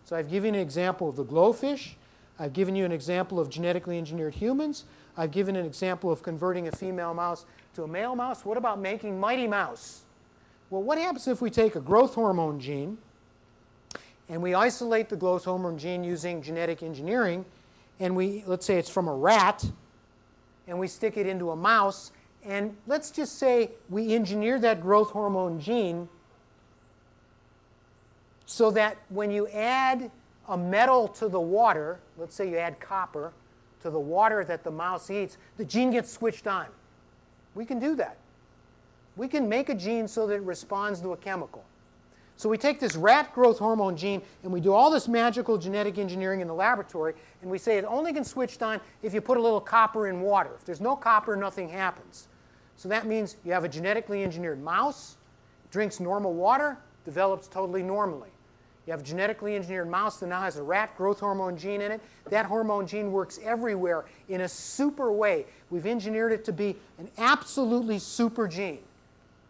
So I've given you an example of the glowfish. I've given you an example of genetically engineered humans. I've given an example of converting a female mouse to a male mouse. What about making Mighty Mouse? Well, what happens if we take a growth hormone gene and we isolate the growth hormone gene using genetic engineering, and let's say it's from a rat, and we stick it into a mouse, and let's just say we engineer that growth hormone gene so that when you add a metal to the water, let's say you add copper to the water that the mouse eats, the gene gets switched on. We can do that. We can make a gene so that it responds to a chemical. So we take this rat growth hormone gene and we do all this magical genetic engineering in the laboratory, and we say it only can switch on if you put a little copper in water. If there's no copper, nothing happens. So that means you have a genetically engineered mouse, drinks normal water, develops totally normally. You have a genetically engineered mouse that now has a rat growth hormone gene in it. That hormone gene works everywhere in a super way. We've engineered it to be an absolutely super gene.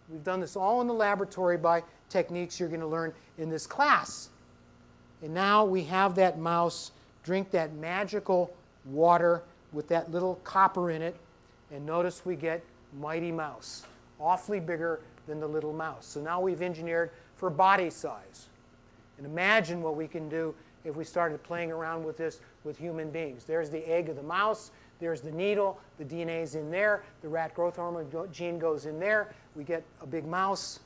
We've done this all in the laboratory by techniques you're going to learn in this class. And now we have that mouse drink that magical water with that little copper in it. And notice we get Mighty Mouse, awfully bigger than the little mouse. So now we've engineered for body size. And imagine what we can do if we started playing around with this with human beings. There's the egg of the mouse. There's the needle. The DNA's in there. The rat growth hormone gene goes in there. We get a big mouse.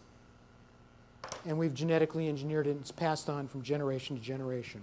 And we've genetically engineered it, and it's passed on from generation to generation.